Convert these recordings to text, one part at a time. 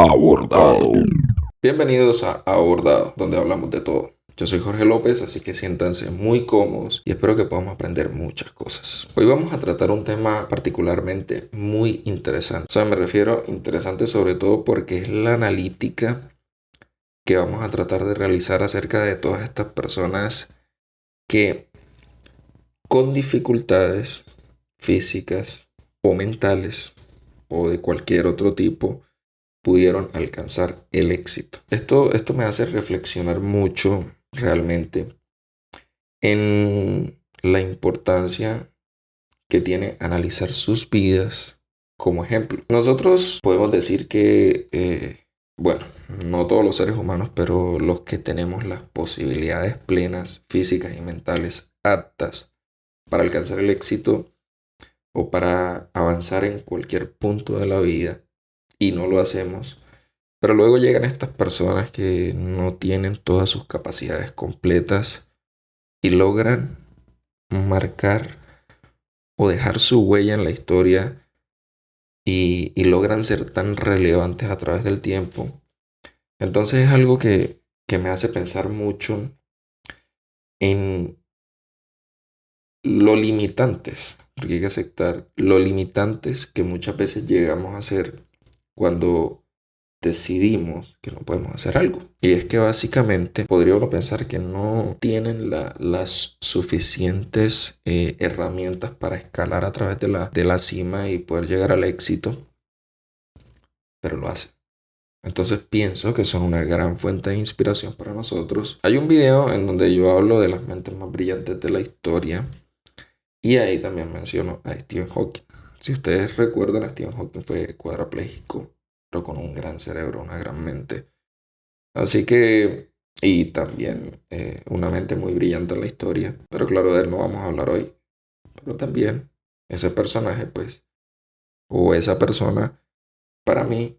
Abordado. Bienvenidos a Abordado, donde hablamos de todo. Yo soy Jorge López, así que siéntanse muy cómodos y espero que podamos aprender muchas cosas. Hoy vamos a tratar un tema particularmente muy interesante. O sea, me refiero interesante sobre todo porque es la analítica que vamos a tratar de realizar acerca de todas estas personas que con dificultades físicas o mentales o de cualquier otro tipo pudieron alcanzar el éxito. Esto me hace reflexionar mucho realmente en la importancia que tiene analizar sus vidas como ejemplo. Nosotros podemos decir que, bueno, no todos los seres humanos, pero los que tenemos las posibilidades plenas, físicas y mentales aptas para alcanzar el éxito o para avanzar en cualquier punto de la vida y no lo hacemos. Pero luego llegan estas personas que no tienen todas sus capacidades completas y logran marcar o dejar su huella en la historia y logran ser tan relevantes a través del tiempo. Entonces es algo que me hace pensar mucho en lo limitantes, porque hay que aceptar lo limitantes que muchas veces llegamos a ser cuando decidimos que no podemos hacer algo. Y es que básicamente podría uno pensar que no tienen las suficientes herramientas para escalar a través de la cima y poder llegar al éxito, pero lo hacen. Entonces pienso que son una gran fuente de inspiración para nosotros. Hay un video en donde yo hablo de las mentes más brillantes de la historia y ahí también menciono a Stephen Hawking. Si ustedes recuerdan, Stephen Hawking fue cuadrapléjico, pero con un gran cerebro, una gran mente. Así que, y también una mente muy brillante en la historia. Pero claro, de él no vamos a hablar hoy. Pero también ese personaje, pues, o esa persona, para mí,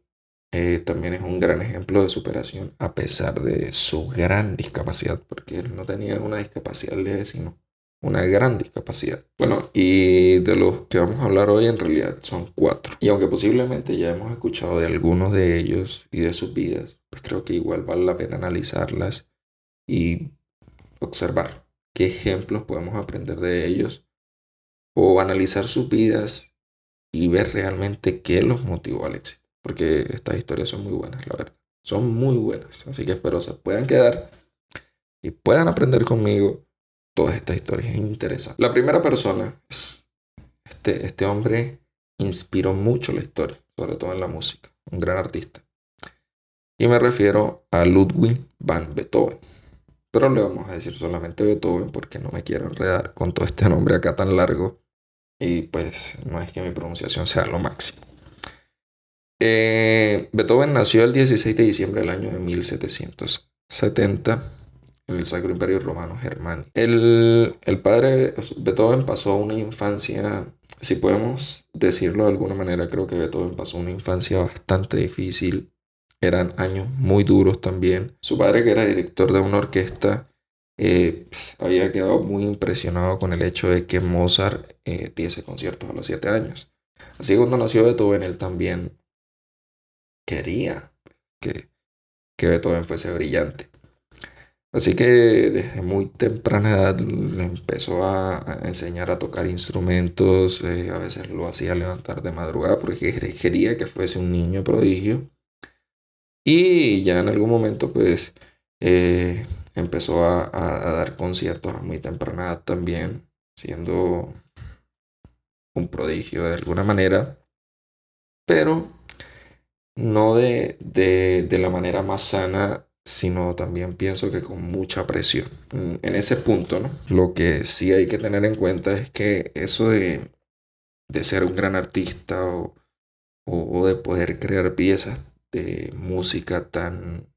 también es un gran ejemplo de superación a pesar de su gran discapacidad, porque él no tenía una discapacidad leve, sino una gran discapacidad. Bueno, y de los que vamos a hablar hoy en realidad son 4. Y aunque posiblemente ya hemos escuchado de algunos de ellos y de sus vidas, pues creo que igual vale la pena analizarlas y observar qué ejemplos podemos aprender de ellos o analizar sus vidas y ver realmente qué los motivó al éxito. Porque estas historias son muy buenas, la verdad. Son muy buenas. Así que espero se puedan quedar y puedan aprender conmigo todas estas historias interesantes. La primera persona es este hombre inspiró mucho la historia, sobre todo en la música. Un gran artista. Y me refiero a Ludwig van Beethoven. Pero le vamos a decir solamente Beethoven porque no me quiero enredar con todo este nombre acá tan largo. Y pues no es que mi pronunciación sea lo máximo. Beethoven nació el 16 de diciembre del año de 1770 en el Sacro Imperio Romano Germánico. El padre Beethoven pasó una infancia, si podemos decirlo de alguna manera, creo que Beethoven pasó una infancia bastante difícil. Eran años muy duros también. Su padre, que era director de una orquesta, pues, había quedado muy impresionado con el hecho de que Mozart diese conciertos a los 7 años. Así que cuando nació Beethoven, él también quería que, que Beethoven fuese brillante. Así que desde muy temprana edad le empezó a enseñar a tocar instrumentos. A veces lo hacía levantar de madrugada porque quería que fuese un niño prodigio. Y ya en algún momento pues empezó a dar conciertos a muy temprana edad también, siendo un prodigio de alguna manera. Pero no de la manera más sana, sino también pienso que con mucha presión. En ese punto, ¿no? Lo que sí hay que tener en cuenta es que eso de ser un gran artista o de poder crear piezas de música tan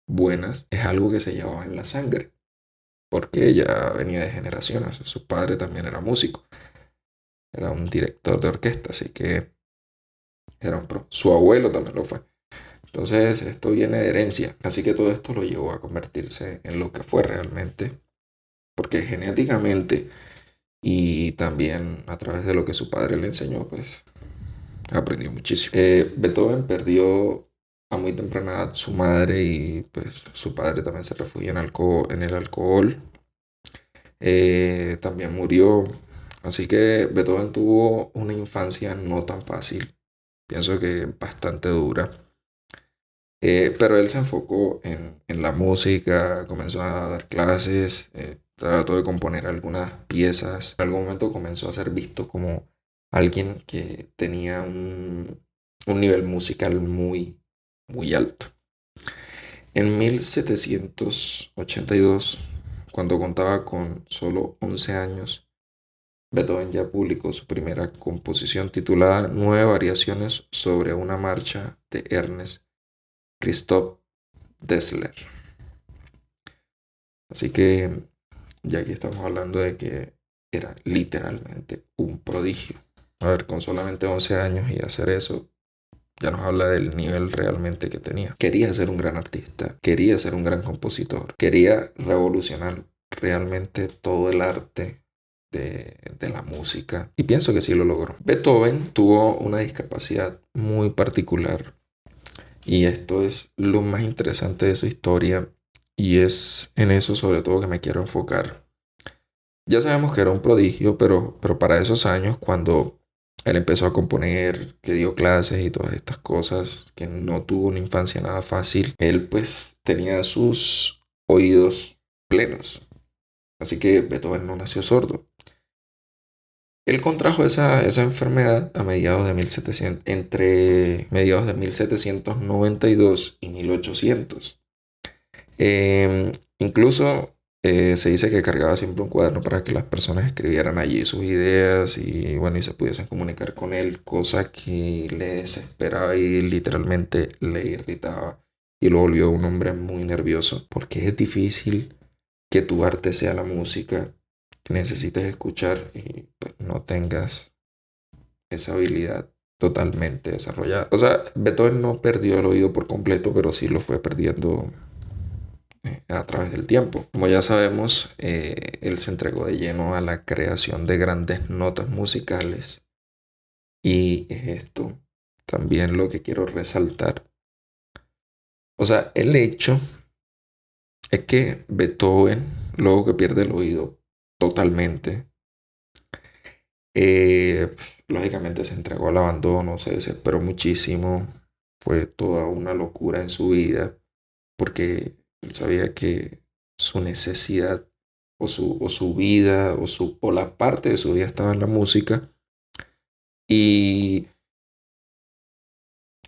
buenas es algo que se llevaba en la sangre, porque ella venía de generaciones. Su padre también era músico, era un director de orquesta, así que era un pro. Su abuelo también lo fue. Entonces, esto viene de herencia. Así que todo esto lo llevó a convertirse en lo que fue realmente. Porque genéticamente y también a través de lo que su padre le enseñó, pues aprendió muchísimo. Beethoven perdió a muy temprana edad su madre y pues su padre también se refugió en el alcohol. También murió. Así que Beethoven tuvo una infancia no tan fácil. Pienso que bastante dura. Pero él se enfocó en la música, comenzó a dar clases, trató de componer algunas piezas. En algún momento comenzó a ser visto como alguien que tenía un nivel musical muy alto. En 1782, cuando contaba con solo 11 años, Beethoven ya publicó su primera composición titulada Nueve variaciones sobre una marcha de Ernest Christoph Dessler. Así que ya aquí estamos hablando de que era literalmente un prodigio. A ver, con solamente 11 años y hacer eso, ya nos habla del nivel realmente que tenía. Quería ser un gran artista, quería ser un gran compositor, quería revolucionar realmente todo el arte de la música. Y pienso que sí lo logró. Beethoven tuvo una discapacidad muy particular. Y esto es lo más interesante de su historia. Y es en eso sobre todo que me quiero enfocar. Ya sabemos que era un prodigio, pero para esos años, cuando él empezó a componer, que dio clases y todas estas cosas, que no tuvo una infancia nada fácil, él pues tenía sus oídos plenos. Así que Beethoven no nació sordo. Él contrajo esa enfermedad a mediados de 1700, entre mediados de 1792 y 1800. Incluso se dice que cargaba siempre un cuaderno para que las personas escribieran allí sus ideas y bueno, y se pudiesen comunicar con él, cosa que le desesperaba y literalmente le irritaba y lo volvió un hombre muy nervioso, porque es difícil que tu arte sea la música que necesites escuchar y pues, no tengas esa habilidad totalmente desarrollada. O sea, Beethoven no perdió el oído por completo, pero sí lo fue perdiendo a través del tiempo. Como ya sabemos, él se entregó de lleno a la creación de grandes notas musicales y es esto también lo que quiero resaltar. O sea, el hecho es que Beethoven, luego que pierde el oído totalmente, lógicamente se entregó al abandono, se desesperó muchísimo, fue toda una locura en su vida, porque él sabía que su necesidad o su vida o la parte de su vida estaba en la música y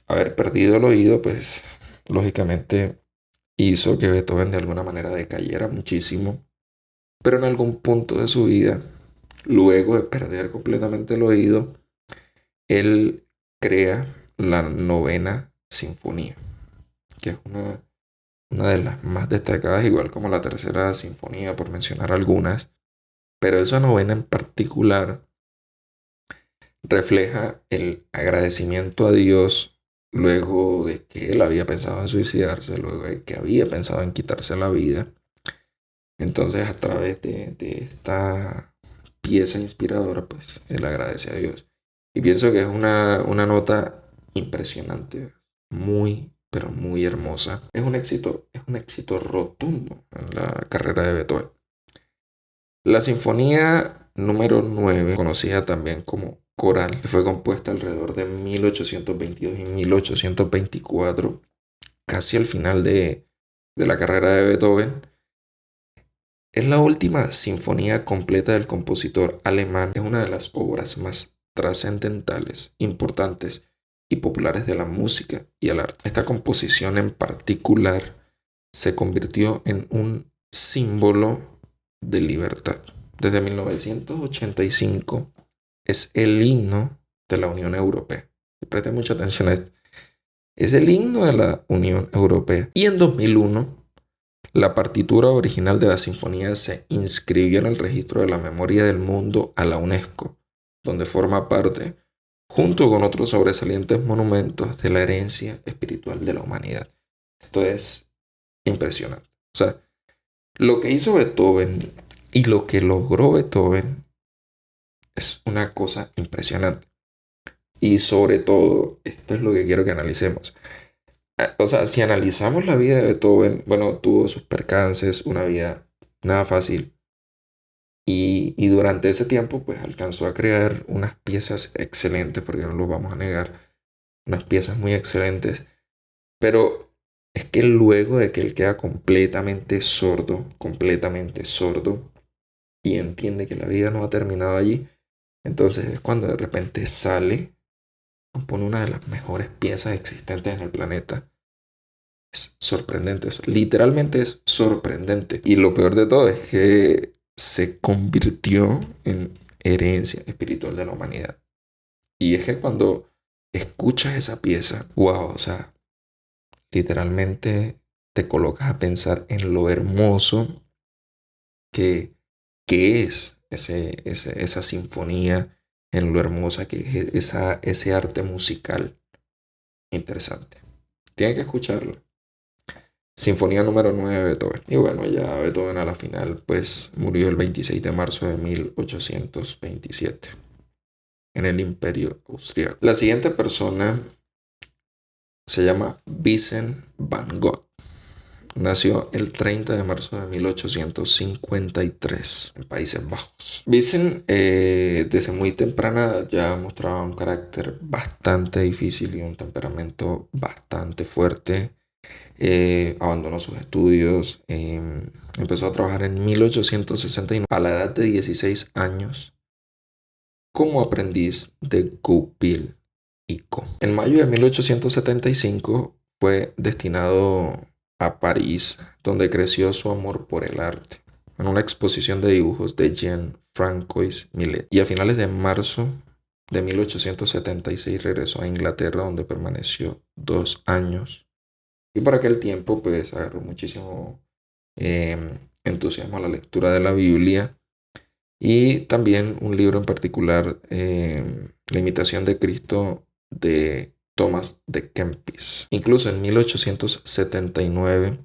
haber perdido el oído, pues lógicamente hizo que Beethoven de alguna manera decayera muchísimo, pero en algún punto de su vida, luego de perder completamente el oído, él crea la novena sinfonía, que es una de las más destacadas, igual como la tercera sinfonía, por mencionar algunas. Pero esa novena en particular refleja el agradecimiento a Dios luego de que él había pensado en suicidarse, luego de que había pensado en quitarse la vida. Entonces, a través de esta pieza inspiradora, pues él agradece a Dios. Y pienso que es una nota impresionante, muy, pero muy hermosa. Es un éxito rotundo en la carrera de Beethoven. La sinfonía número 9, conocida también como coral, que fue compuesta alrededor de 1822 y 1824, casi al final de la carrera de Beethoven. Es la última sinfonía completa del compositor alemán. Es una de las obras más trascendentales, importantes y populares de la música y el arte. Esta composición en particular se convirtió en un símbolo de libertad. Desde 1985 es el himno de la Unión Europea. Presten mucha atención a esto. Es el himno de la Unión Europea. Y en 2001 la partitura original de la sinfonía se inscribió en el registro de la memoria del mundo a la UNESCO, donde forma parte, junto con otros sobresalientes monumentos, de la herencia espiritual de la humanidad. Esto es impresionante. O sea, lo que hizo Beethoven y lo que logró Beethoven es una cosa impresionante. Y sobre todo, esto es lo que quiero que analicemos. O sea, si analizamos la vida de Beethoven, bueno, tuvo sus percances, una vida nada fácil. Y durante ese tiempo, pues alcanzó a crear unas piezas excelentes, porque no lo vamos a negar, unas piezas muy excelentes. Pero es que luego de que él queda completamente sordo, y entiende que la vida no ha terminado allí, entonces es cuando de repente sale, compone una de las mejores piezas existentes en el planeta. Es sorprendente, literalmente es sorprendente. Y lo peor de todo es que se convirtió en herencia espiritual de la humanidad. Y es que cuando escuchas esa pieza, wow, o sea, literalmente te colocas a pensar en lo hermoso que, que es esa sinfonía, en lo hermosa que es ese arte musical interesante. Tienen que escucharlo. Sinfonía número 9 de Beethoven. Y bueno, ya Beethoven a la final pues murió el 26 de marzo de 1827 en el Imperio Austriaco. La siguiente persona se llama Vincent van Gogh. Nació el 30 de marzo de 1853 en Países Bajos. Vincent desde muy temprana edad ya mostraba un carácter bastante difícil y un temperamento bastante fuerte. Abandonó sus estudios, empezó a trabajar en 1869 a la edad de 16 años como aprendiz de Goupil y Co. En mayo de 1875 fue destinado a París, donde creció su amor por el arte, en una exposición de dibujos de Jean-François Millet. Y a finales de marzo de 1876 regresó a Inglaterra, donde permaneció 2 años. Y por aquel tiempo, pues agarró muchísimo entusiasmo a la lectura de la Biblia y también un libro en particular, La imitación de Cristo de Thomas de Kempis. Incluso en 1879,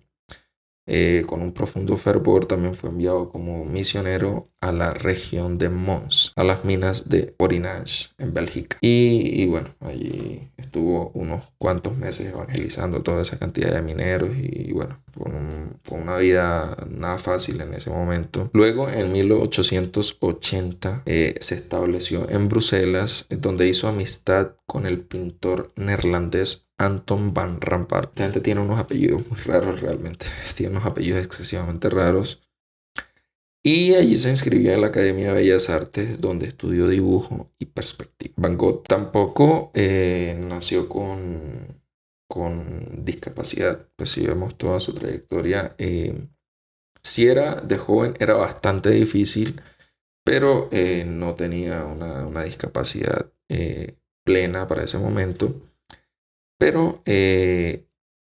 con un profundo fervor, también fue enviado como misionero a la región de Mons, a las minas de Orinage, en Bélgica. Y bueno, allí estuvo unos cuantos meses evangelizando toda esa cantidad de mineros y bueno, con una vida nada fácil en ese momento. Luego, en 1880, se estableció en Bruselas, donde hizo amistad con el pintor neerlandés Anton van Rampar. Esta gente tiene unos apellidos muy raros realmente. Tiene unos apellidos excesivamente raros. Y allí se inscribió en la Academia de Bellas Artes, donde estudió dibujo y perspectiva. Van Gogh tampoco nació con discapacidad. Pues si vemos toda su trayectoria, si era de joven, era bastante difícil, pero no tenía una discapacidad plena para ese momento. Pero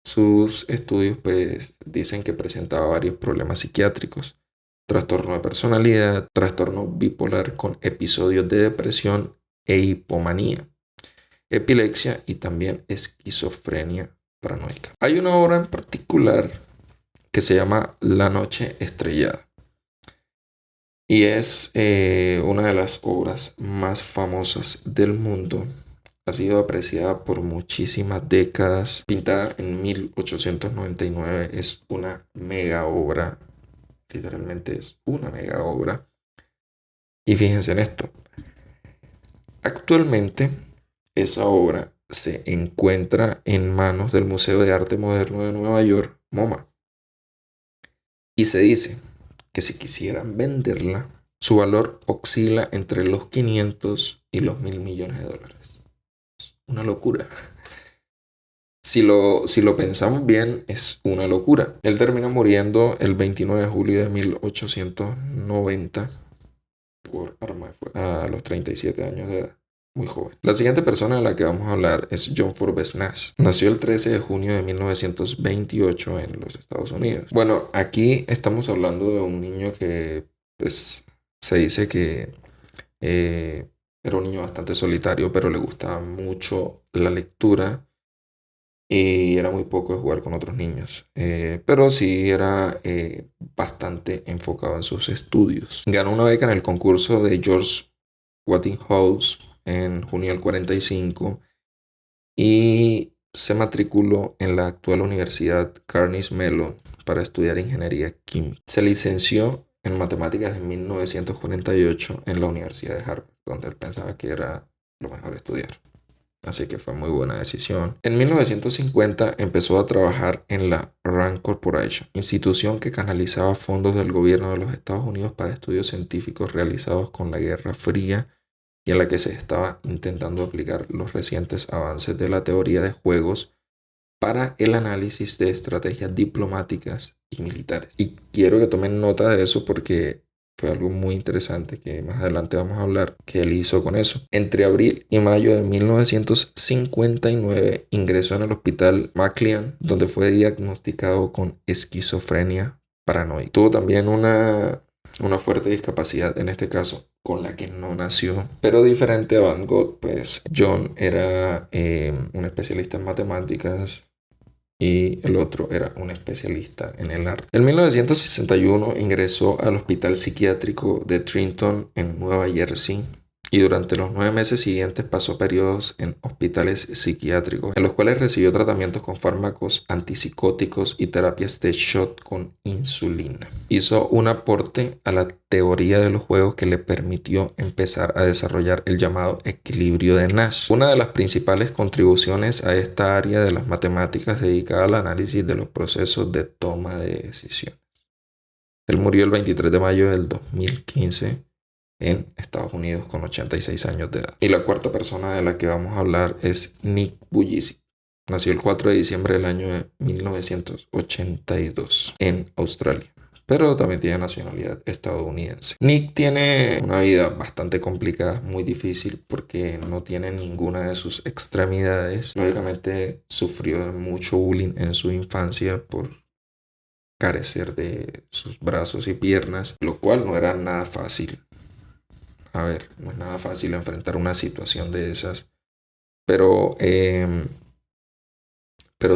sus estudios pues dicen que presentaba varios problemas psiquiátricos, trastorno de personalidad, trastorno bipolar con episodios de depresión e hipomanía, epilepsia y también esquizofrenia paranoica. Hay una obra en particular que se llama La Noche Estrellada y es una de las obras más famosas del mundo. Ha sido apreciada por muchísimas décadas. Pintada en 1899, es una mega obra. Literalmente es una mega obra. Y fíjense en esto. Actualmente, esa obra se encuentra en manos del Museo de Arte Moderno de Nueva York, MoMA. Y se dice que si quisieran venderla, su valor oscila entre los 500 y los 1.000 millones de dólares. Es una locura. Si lo pensamos bien, es una locura. Él termina muriendo el 29 de julio de 1890 por arma de fuego a los 37 años de edad. Muy joven. La siguiente persona de la que vamos a hablar es John Forbes Nash. Nació el 13 de junio de 1928 en los Estados Unidos. Bueno, aquí estamos hablando de un niño que pues, se dice que era un niño bastante solitario, pero le gustaba mucho la lectura y era muy poco de jugar con otros niños. Pero sí era bastante enfocado en sus estudios. Ganó una beca en el concurso de George Watinghouse en junio del 45 y se matriculó en la actual Universidad Carnegie Mellon para estudiar ingeniería química. Se licenció en matemáticas en 1948 en la Universidad de Harvard, donde él pensaba que era lo mejor estudiar. Así que fue muy buena decisión. En 1950 empezó a trabajar en la Rand Corporation, institución que canalizaba fondos del gobierno de los Estados Unidos para estudios científicos realizados con la Guerra Fría y en la que se estaba intentando aplicar los recientes avances de la teoría de juegos para el análisis de estrategias diplomáticas y militares. Y quiero que tomen nota de eso porque fue algo muy interesante que más adelante vamos a hablar que él hizo con eso. Entre abril y mayo de 1959 ingresó en el hospital McLean, donde fue diagnosticado con esquizofrenia paranoica. Tuvo también una fuerte discapacidad, en este caso con la que no nació, pero diferente a Van Gogh, pues John era un especialista en matemáticas y el otro era un especialista en el arte. En 1961 ingresó al Hospital Psiquiátrico de Trenton en Nueva Jersey y durante los 9 meses siguientes pasó periodos en hospitales psiquiátricos en los cuales recibió tratamientos con fármacos antipsicóticos y terapias de shot con insulina. Hizo un aporte a la teoría de los juegos que le permitió empezar a desarrollar el llamado equilibrio de Nash, una de las principales contribuciones a esta área de las matemáticas dedicada al análisis de los procesos de toma de decisiones. Él murió el 23 de mayo del 2015 en Estados Unidos con 86 años de edad. Y la cuarta persona de la que vamos a hablar es Nick Vujicic. Nació el 4 de diciembre del año de 1982 en Australia, pero también tiene nacionalidad estadounidense. Nick tiene una vida bastante complicada, muy difícil, porque no tiene ninguna de sus extremidades. Lógicamente sufrió de mucho bullying en su infancia por carecer de sus brazos y piernas, lo cual no era nada fácil. A ver, no es nada fácil enfrentar una situación de esas, pero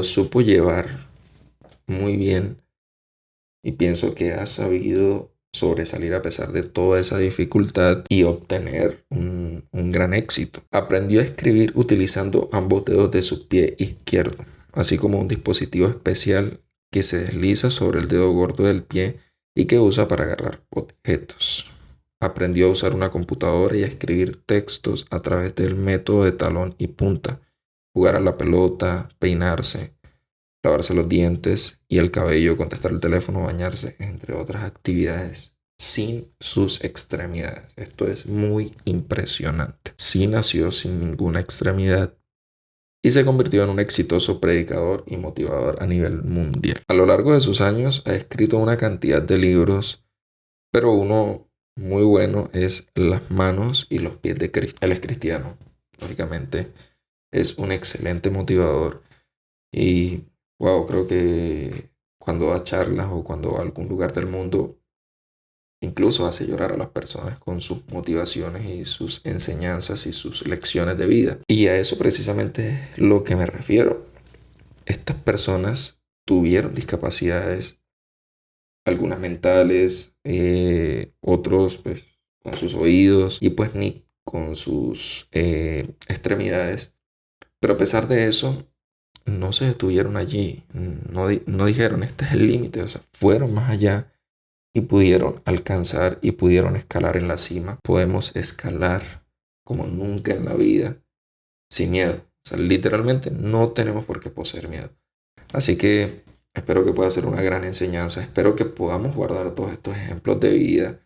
supo llevar muy bien y pienso que ha sabido sobresalir a pesar de toda esa dificultad y obtener un gran éxito. Aprendió a escribir utilizando ambos dedos de su pie izquierdo, así como un dispositivo especial que se desliza sobre el dedo gordo del pie y que usa para agarrar objetos. Aprendió a usar una computadora y a escribir textos a través del método de talón y punta, jugar a la pelota, peinarse, lavarse los dientes y el cabello, contestar el teléfono, bañarse, entre otras actividades, sin sus extremidades. Esto es muy impresionante. Sí nació sin ninguna extremidad y se convirtió en un exitoso predicador y motivador a nivel mundial. A lo largo de sus años ha escrito una cantidad de libros, pero uno muy bueno es Las manos y los pies de Cristo. Él es cristiano, lógicamente. Es un excelente motivador y wow, creo que cuando da charlas o cuando va a algún lugar del mundo, incluso hace llorar a las personas con sus motivaciones y sus enseñanzas y sus lecciones de vida. Y a eso precisamente es lo que me refiero. Estas personas tuvieron discapacidades, algunas mentales, otros pues con sus oídos y pues ni con sus extremidades. Pero a pesar de eso, no se detuvieron allí, no dijeron este es el límite, o sea, fueron más allá y pudieron alcanzar y pudieron escalar en la cima. Podemos escalar como nunca en la vida sin miedo. O sea, literalmente no tenemos por qué poseer miedo. Así que espero que pueda ser una gran enseñanza. Espero que podamos guardar todos estos ejemplos de vida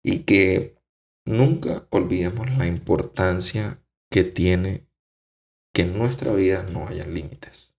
y que nunca olvidemos la importancia que tiene que en nuestra vida no haya límites.